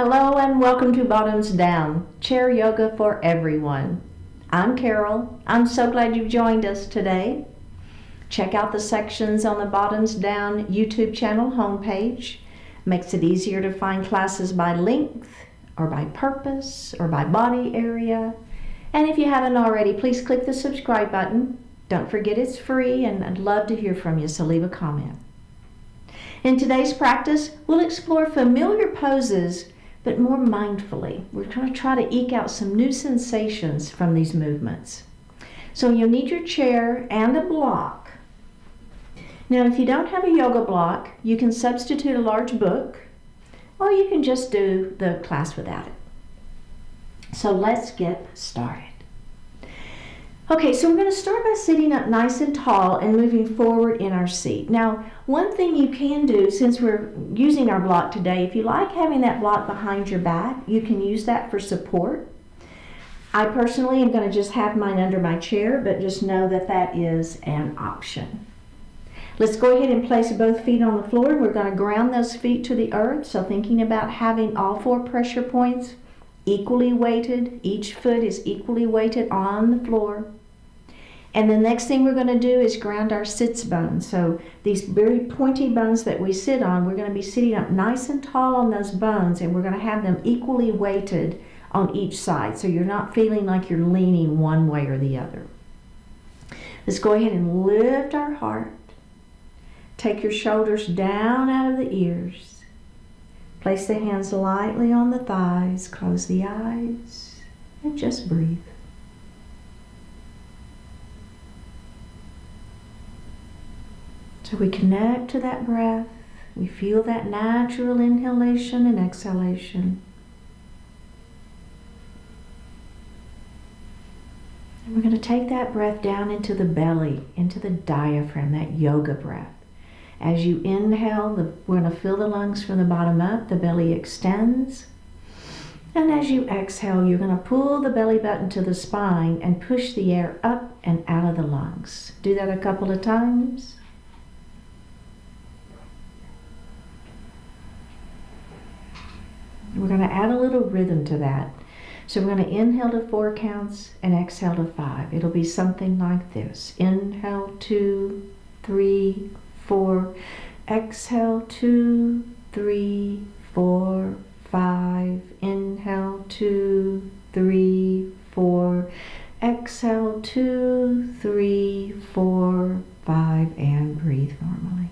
Hello and welcome to Bottoms Down, chair yoga for everyone. I'm Carol. I'm so glad you've joined us today. Check out the sections on the Bottoms Down YouTube channel homepage. Makes it easier to find classes by length or by purpose or by body area. And if you haven't already, please click the subscribe button. Don't forget it's free and I'd love to hear from you, so leave a comment. In today's practice, we'll explore familiar poses but more mindfully. We're going to try to eke out some new sensations from these movements. So you'll need your chair and a block. Now, if you don't have a yoga block, you can substitute a large book, or you can just do the class without it. So let's get started. Okay, so we're going to start by sitting up nice and tall and moving forward in our seat. Now, one thing you can do, since we're using our block today, if you like having that block behind your back, you can use that for support. I personally am going to just have mine under my chair, but just know that that is an option. Let's go ahead and place both feet on the floor. We're going to ground those feet to the earth, so thinking about having all four pressure points equally weighted. Each foot is equally weighted on the floor. And the next thing we're going to do is ground our sits bones. So these very pointy bones that we sit on, we're going to be sitting up nice and tall on those bones, and we're going to have them equally weighted on each side, so you're not feeling like you're leaning one way or the other. Let's go ahead and lift our heart. Take your shoulders down out of the ears. Place the hands lightly on the thighs. Close the eyes and just breathe. So we connect to that breath. We feel that natural inhalation and exhalation. And we're going to take that breath down into the belly, into the diaphragm, that yoga breath. As you inhale, we're going to fill the lungs from the bottom up. The belly extends. And as you exhale, you're going to pull the belly button to the spine and push the air up and out of the lungs. Do that a couple of times. We're going to add a little rhythm to that. So we're going to inhale to 4 counts and exhale to 5. It'll be something like this. Inhale 2, 3, 4. Exhale 2, 3, 4, 5. Inhale 2, 3, 4. Exhale 2, 3, 4, 5. And breathe normally.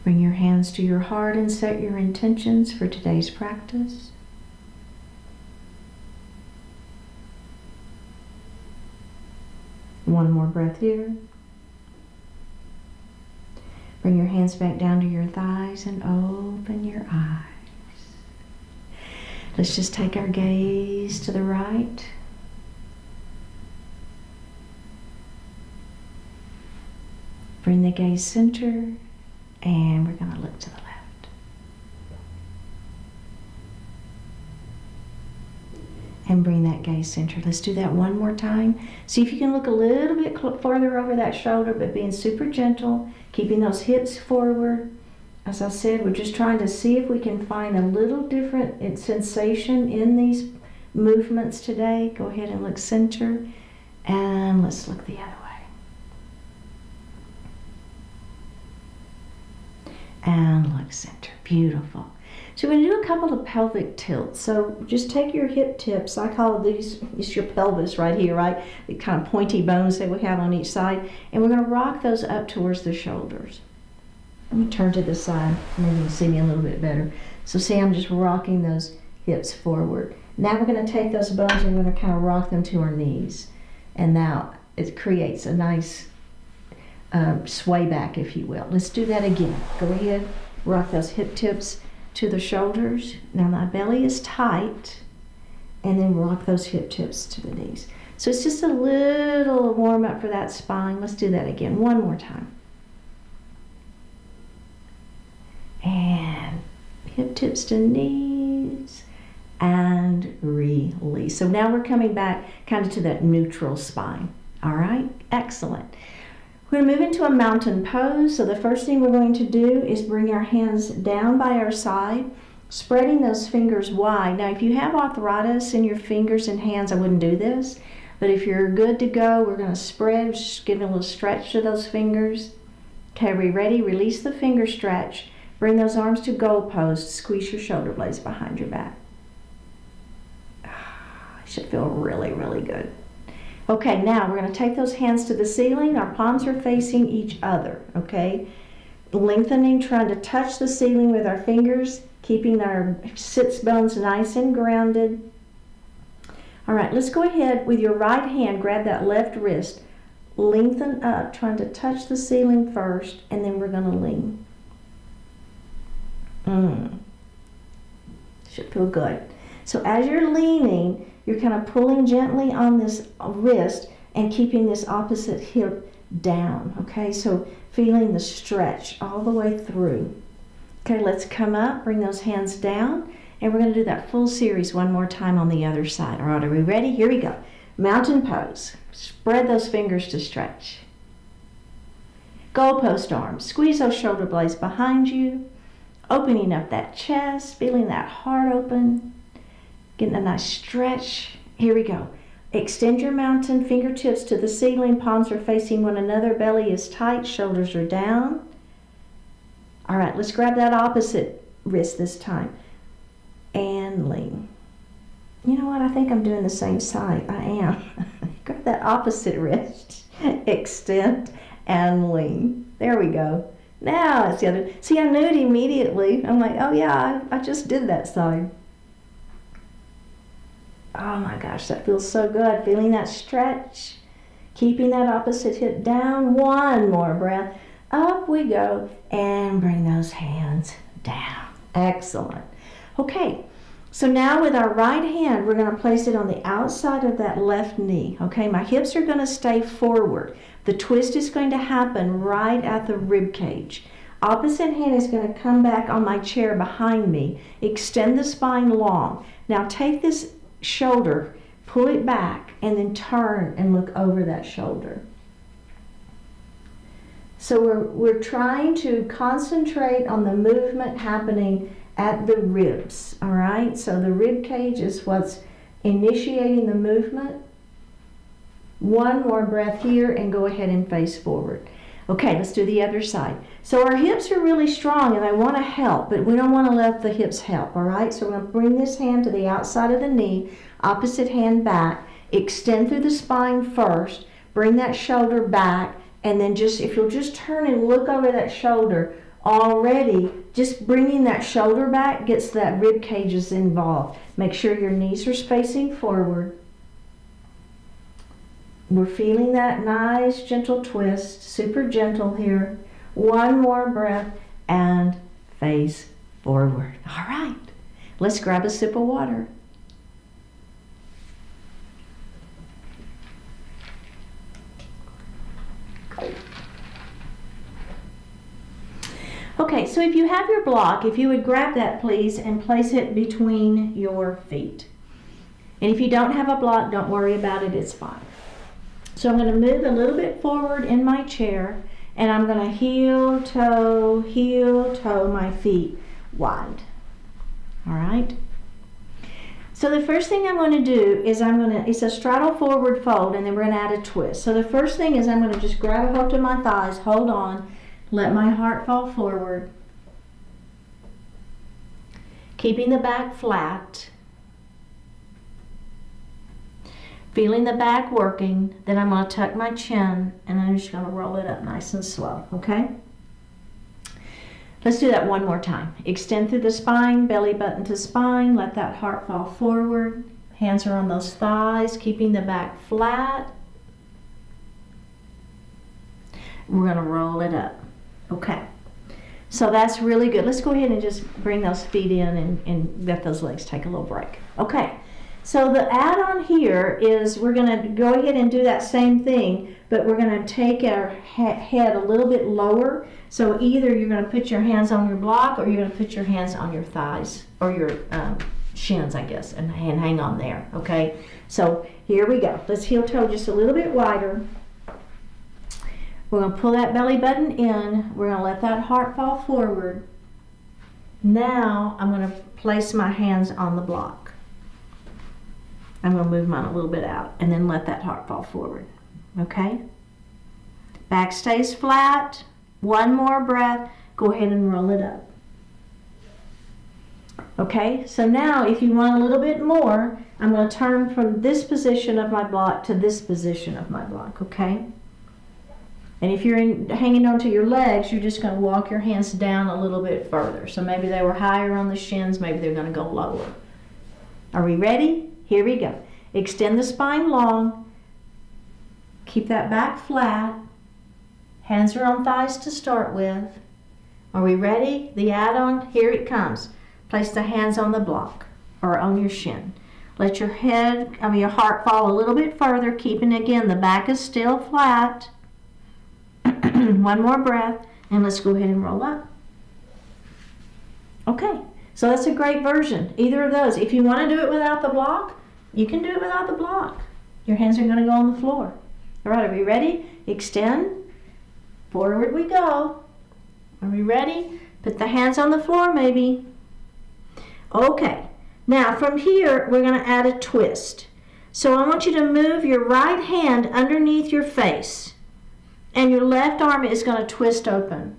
Bring your hands to your heart and set your intentions for today's practice. One more breath here. Bring your hands back down to your thighs and open your eyes. Let's just take our gaze to the right. Bring the gaze center. And we're going to look to the left. And bring that gaze center. Let's do that one more time. See if you can look a little bit farther over that shoulder, but being super gentle, keeping those hips forward. As I said, we're just trying to see if we can find a little different sensation in these movements today. Go ahead and look center. And let's look the other way. And look center. Beautiful. So we're going to do a couple of pelvic tilts. So just take your hip tips. I call these, it's your pelvis right here, right? The kind of pointy bones that we have on each side. And we're going to rock those up towards the shoulders. Let me turn to the side. Maybe you can see me a little bit better. So see, I'm just rocking those hips forward. Now we're going to take those bones and we're going to kind of rock them to our knees. And now it creates a nice sway back, if you will. Let's do that again. Go ahead, rock those hip tips to the shoulders. Now my belly is tight, and then rock those hip tips to the knees. So it's just a little warm up for that spine. Let's do that again, one more time. And hip tips to knees, and release. So now we're coming back kind of to that neutral spine. All right, excellent. We're going to move into a mountain pose. So the first thing we're going to do is bring our hands down by our side, spreading those fingers wide. Now, if you have arthritis in your fingers and hands, I wouldn't do this. But if you're good to go, we're going to spread, just give a little stretch to those fingers. Okay, are we ready? Release the finger stretch. Bring those arms to goal pose. Squeeze your shoulder blades behind your back. It should feel really, really good. Okay, now we're going to take those hands to the ceiling. Our palms are facing each other, okay? Lengthening, trying to touch the ceiling with our fingers, keeping our sits bones nice and grounded. All right, let's go ahead with your right hand, grab that left wrist, lengthen up, trying to touch the ceiling first, and then we're going to lean. Should feel good. So as you're leaning, you're kind of pulling gently on this wrist and keeping this opposite hip down, okay? So feeling the stretch all the way through. Okay, let's come up, bring those hands down, and we're going to do that full series one more time on the other side. All right, are we ready? Here we go. Mountain pose. Spread those fingers to stretch. Goalpost arms. Squeeze those shoulder blades behind you, opening up that chest, feeling that heart open. Getting a nice stretch. Here we go. Extend your mountain, fingertips to the ceiling, palms are facing one another, belly is tight, shoulders are down. All right, let's grab that opposite wrist this time and lean. You know what? I think I'm doing the same side. I am. Grab that opposite wrist, extend and lean. There we go. Now it's the other. See, I knew it immediately. I'm like, oh yeah, I just did that side. Oh my gosh, that feels so good. Feeling that stretch. Keeping that opposite hip down. One more breath. Up we go. And bring those hands down. Excellent. Okay, so now with our right hand, we're going to place it on the outside of that left knee. Okay, my hips are going to stay forward. The twist is going to happen right at the rib cage. Opposite hand is going to come back on my chair behind me. Extend the spine long. Now take this shoulder, pull it back, and then turn and look over that shoulder. So we're trying to concentrate on the movement happening at the ribs, all right? So the rib cage is what's initiating the movement. One more breath here and go ahead and face forward. Okay, let's do the other side. So our hips are really strong and I want to help, but we don't want to let the hips help, all right? So we're going to bring this hand to the outside of the knee, opposite hand back, extend through the spine first, bring that shoulder back, and then just, if you'll just turn and look over that shoulder, already just bringing that shoulder back gets that rib cages involved. Make sure your knees are facing forward. We're feeling that nice gentle twist, super gentle here. One more breath and face forward. All right, let's grab a sip of water. Okay, so if you have your block, if you would grab that please and place it between your feet. And if you don't have a block, don't worry about it, it's fine. So I'm going to move a little bit forward in my chair and I'm going to heel, toe my feet wide. All right. So the first thing I'm going to do is it's a straddle forward fold and then we're going to add a twist. So the first thing is I'm going to just grab a hold to my thighs, hold on, let my heart fall forward. Keeping the back flat. Feeling the back working, then I'm going to tuck my chin and I'm just going to roll it up nice and slow, okay? Let's do that one more time. Extend through the spine, belly button to spine, let that heart fall forward. Hands are on those thighs, keeping the back flat. We're going to roll it up, okay? So that's really good. Let's go ahead and just bring those feet in and let those legs take a little break. Okay. So the add-on here is we're going to go ahead and do that same thing, but we're going to take our head a little bit lower. So either you're going to put your hands on your block or you're going to put your hands on your thighs or your shins, I guess, and hang on there, okay? So here we go. Let's heel toe just a little bit wider. We're going to pull that belly button in. We're going to let that heart fall forward. Now I'm going to place my hands on the block. I'm going to move mine a little bit out and then let that heart fall forward. Okay? Back stays flat. One more breath. Go ahead and roll it up. Okay, so now if you want a little bit more, I'm going to turn from this position of my block to this position of my block, okay? And if you're hanging onto your legs, you're just going to walk your hands down a little bit further. So maybe they were higher on the shins, maybe they're going to go lower. Are we ready? Here we go. Extend the spine long. Keep that back flat. Hands are on thighs to start with. Are we ready? The add-on, here it comes. Place the hands on the block or on your shin. Let your your heart fall a little bit further, keeping again the back is still flat. One more breath, and let's go ahead and roll up. Okay, so that's a great version. Either of those. If you want to do it without the block, you can do it without the block. Your hands are going to go on the floor. All right, are we ready? Extend. Forward we go. Are we ready? Put the hands on the floor maybe. Okay, now from here we're going to add a twist. So I want you to move your right hand underneath your face and your left arm is going to twist open.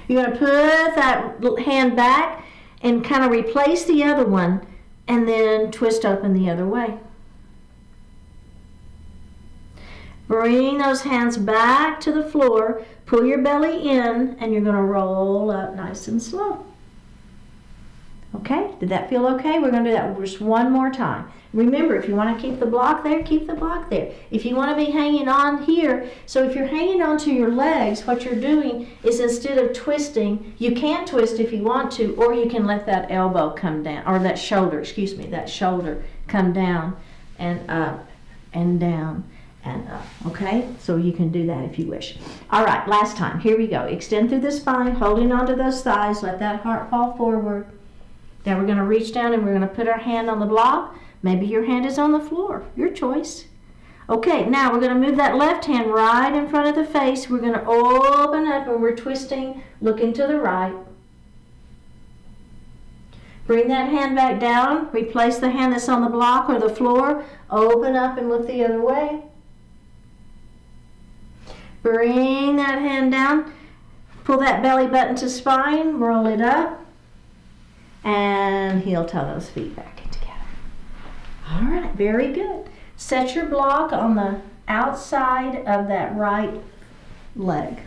You're going to put that hand back and kind of replace the other one and then twist open the other way. Bring those hands back to the floor, pull your belly in, and you're going to roll up nice and slow. Okay, did that feel okay? We're going to do that just one more time. Remember, if you want to keep the block there, keep the block there. If you want to be hanging on here, so if you're hanging onto your legs, what you're doing is instead of twisting, you can twist if you want to, or you can let that elbow come down, or that shoulder come down and up and down and up, okay? So you can do that if you wish. All right, last time. Here we go. Extend through the spine, holding onto those thighs. Let that heart fall forward. Now we're going to reach down and we're going to put our hand on the block. Maybe your hand is on the floor. Your choice. Okay, now we're going to move that left hand right in front of the face. We're going to open up and we're twisting, looking to the right. Bring that hand back down. Replace the hand that's on the block or the floor. Open up and look the other way. Bring that hand down, pull that belly button to spine, roll it up, and heel toe those feet back in together. All right, very good. Set your block on the outside of that right leg.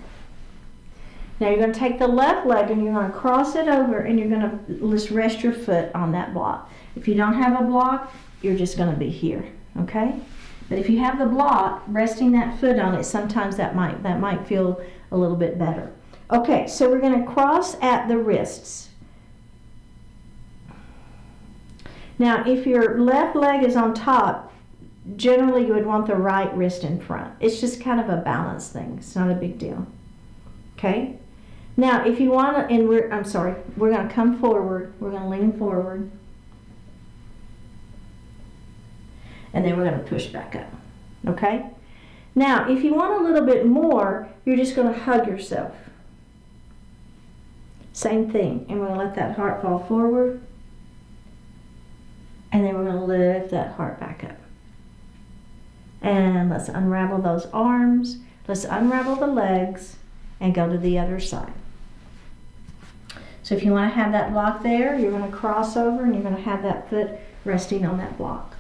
Now you're going to take the left leg and you're going to cross it over and you're going to just rest your foot on that block. If you don't have a block, you're just going to be here, okay? But if you have the block, resting that foot on it, sometimes that might feel a little bit better. Okay, so we're going to cross at the wrists. Now, if your left leg is on top, generally you would want the right wrist in front. It's just kind of a balance thing. It's not a big deal. Okay? Now, if you want to, we're going to come forward. We're going to lean forward. And then we're going to push back up. Okay? Now, if you want a little bit more, you're just going to hug yourself. Same thing. And we're going to let that heart fall forward. And then we're going to lift that heart back up. And let's unravel those arms. Let's unravel the legs and go to the other side. So if you want to have that block there, you're going to cross over and you're going to have that foot resting on that block.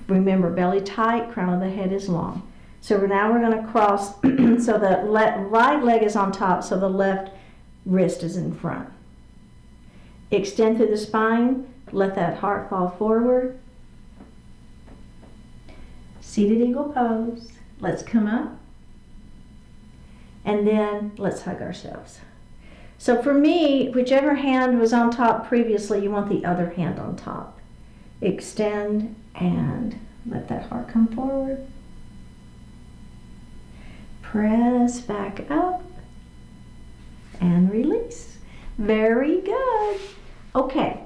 Remember, belly tight, crown of the head is long. So now we're going to cross so the right leg is on top, so the left wrist is in front. Extend through the spine, let that heart fall forward. Seated eagle pose. Let's come up. And then let's hug ourselves. So for me, whichever hand was on top previously, you want the other hand on top. Extend and let that heart come forward. Press back up and release. Very good. Okay,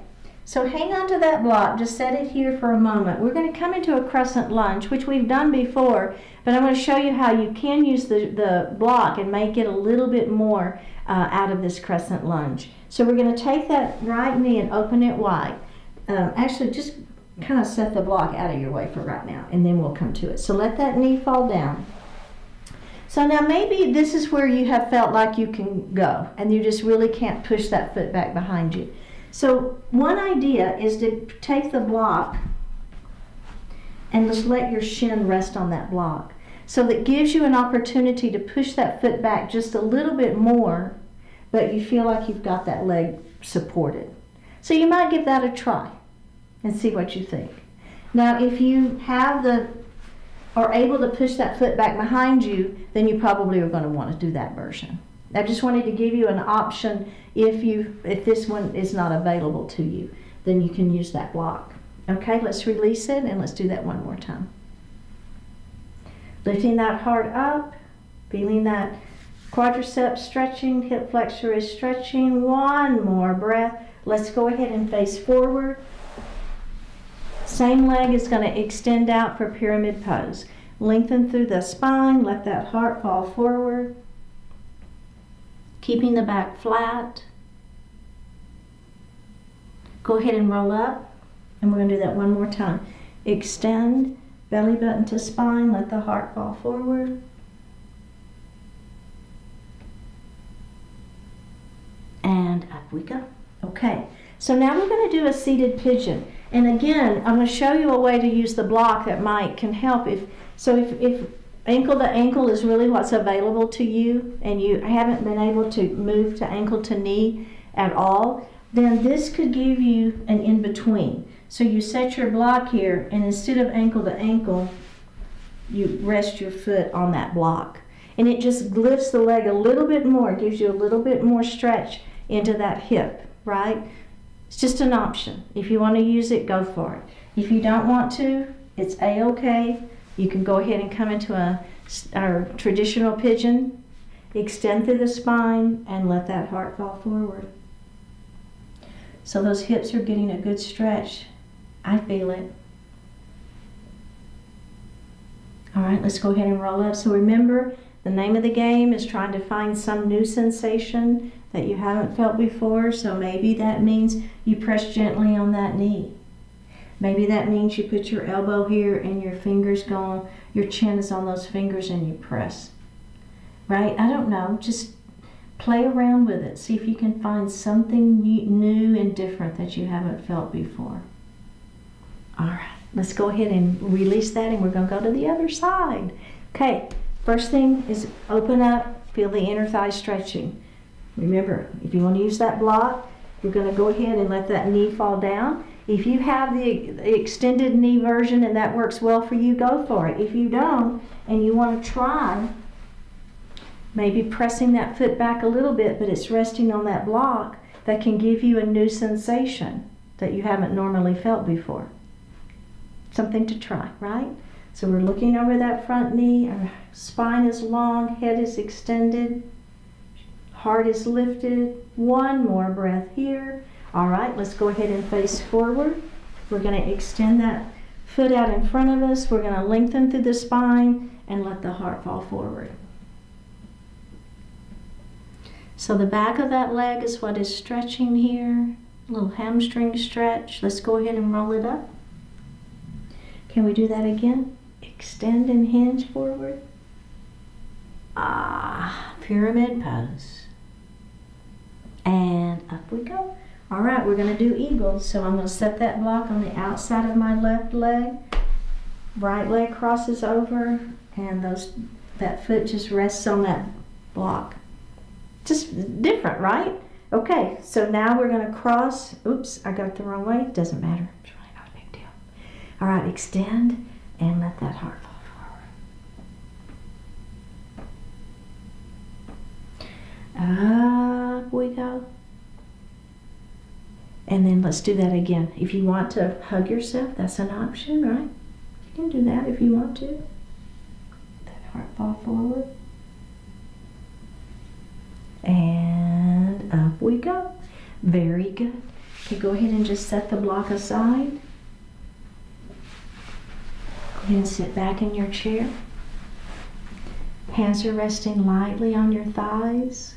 So hang on to that block, just set it here for a moment. We're going to come into a crescent lunge, which we've done before, but I'm going to show you how you can use the block and make it a little bit more out of this crescent lunge. So we're going to take that right knee and open it wide. Actually, just kind of set the block out of your way for right now, and then we'll come to it. So let that knee fall down. So now maybe this is where you have felt like you can go, and you just really can't push that foot back behind you. So one idea is to take the block and just let your shin rest on that block. So that gives you an opportunity to push that foot back just a little bit more, but you feel like you've got that leg supported. So you might give that a try and see what you think. Now if you are able to push that foot back behind you, then you probably are going to want to do that version. I just wanted to give you an option if this one is not available to you, then you can use that block. Okay, let's release it and let's do that one more time. Lifting that heart up, feeling that quadriceps stretching, hip flexor is stretching. One more breath. Let's go ahead and face forward. Same leg is going to extend out for pyramid pose. Lengthen through the spine, let that heart fall forward. Keeping the back flat. Go ahead and roll up, and we're going to do that one more time. Extend, belly button to spine, let the heart fall forward. And up we go. Okay, so now we're going to do a seated pigeon. And again, I'm going to show you a way to use the block that can help. If ankle to ankle is really what's available to you, and you haven't been able to move to ankle to knee at all, then this could give you an in-between. So you set your block here, and instead of ankle to ankle, you rest your foot on that block. And it just lifts the leg a little bit more, gives you a little bit more stretch into that hip, right? It's just an option. If you want to use it, go for it. If you don't want to, it's a-okay. You can go ahead and come into our traditional pigeon, extend through the spine, and let that heart fall forward. So those hips are getting a good stretch. I feel it. All right, let's go ahead and roll up. So remember, the name of the game is trying to find some new sensation that you haven't felt before. So maybe that means you press gently on that knee. Maybe that means you put your elbow here and your fingers go on, your chin is on those fingers and you press. Right? I don't know. Just play around with it. See if you can find something new and different that you haven't felt before. All right. Let's go ahead and release that, and we're going to go to the other side. Okay. First thing is open up. Feel the inner thigh stretching. Remember, if you want to use that block, you're going to go ahead and let that knee fall down. If you have the extended knee version and that works well for you, go for it. If you don't and you want to try maybe pressing that foot back a little bit, but it's resting on that block, that can give you a new sensation that you haven't normally felt before. Something to try, right? So we're looking over that front knee, our spine is long, head is extended, heart is lifted. One more breath here. All right, let's go ahead and face forward. We're going to extend that foot out in front of us. We're going to lengthen through the spine and let the heart fall forward. So the back of that leg is what is stretching here. A little hamstring stretch. Let's go ahead and roll it up. Can we do that again? Extend and hinge forward. Pyramid pose. And up we go. All right, we're going to do eagles. So I'm going to set that block on the outside of my left leg. Right leg crosses over, and that foot just rests on that block. Just different, right? Okay, so now we're going to cross. Oops, I got it the wrong way. Doesn't matter. It's really not a big deal. All right, extend and let that heart fall forward. Up we go. And then let's do that again. If you want to hug yourself, that's an option, right? You can do that if you want to. Let that heart fall forward. And up we go. Very good. Okay, go ahead and just set the block aside. Go ahead and sit back in your chair. Hands are resting lightly on your thighs.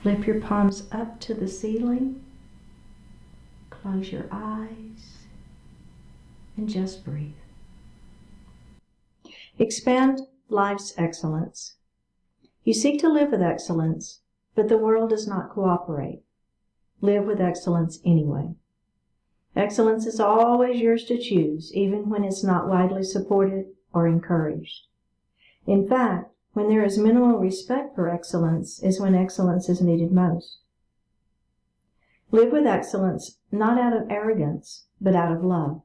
Lift your palms up to the ceiling. Close your eyes and just breathe. Expand life's excellence. You seek to live with excellence, but the world does not cooperate. Live with excellence anyway. Excellence is always yours to choose, even when it's not widely supported or encouraged. In fact, when there is minimal respect for excellence is when excellence is needed most. Live with excellence not out of arrogance, but out of love.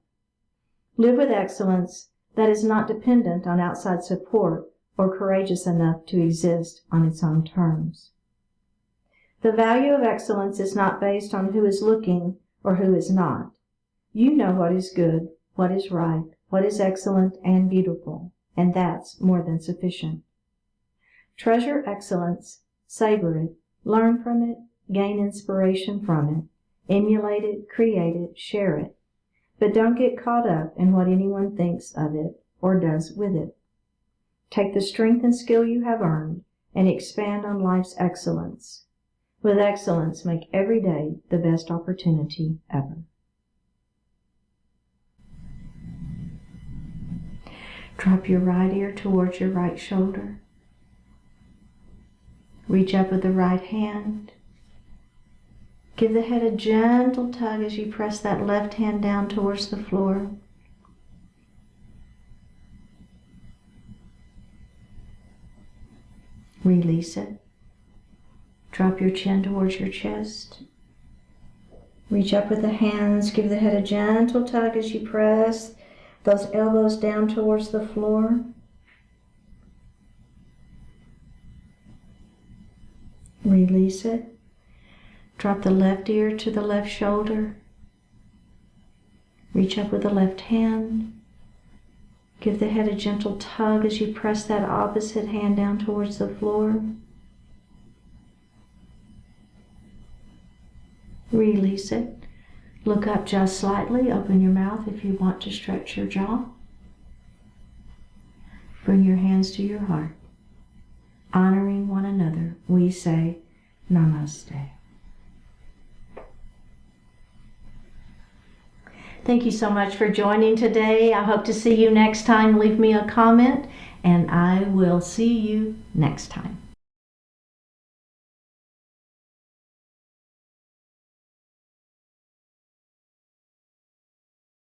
Live with excellence that is not dependent on outside support or courageous enough to exist on its own terms. The value of excellence is not based on who is looking or who is not. You know what is good, what is right, what is excellent and beautiful, and that's more than sufficient. Treasure excellence, savor it, learn from it, gain inspiration from it, emulate it, create it, share it. But don't get caught up in what anyone thinks of it or does with it. Take the strength and skill you have earned and expand on life's excellence. With excellence, make every day the best opportunity ever. Drop your right ear towards your right shoulder. Reach up with the right hand. Give the head a gentle tug as you press that left hand down towards the floor. Release it. Drop your chin towards your chest. Reach up with the hands. Give the head a gentle tug as you press those elbows down towards the floor. Release it. Drop the left ear to the left shoulder. Reach up with the left hand. Give the head a gentle tug as you press that opposite hand down towards the floor. Release it. Look up just slightly. Open your mouth if you want to stretch your jaw. Bring your hands to your heart. Honoring one another, we say Namaste. Thank you so much for joining today. I hope to see you next time. Leave me a comment, and I will see you next time.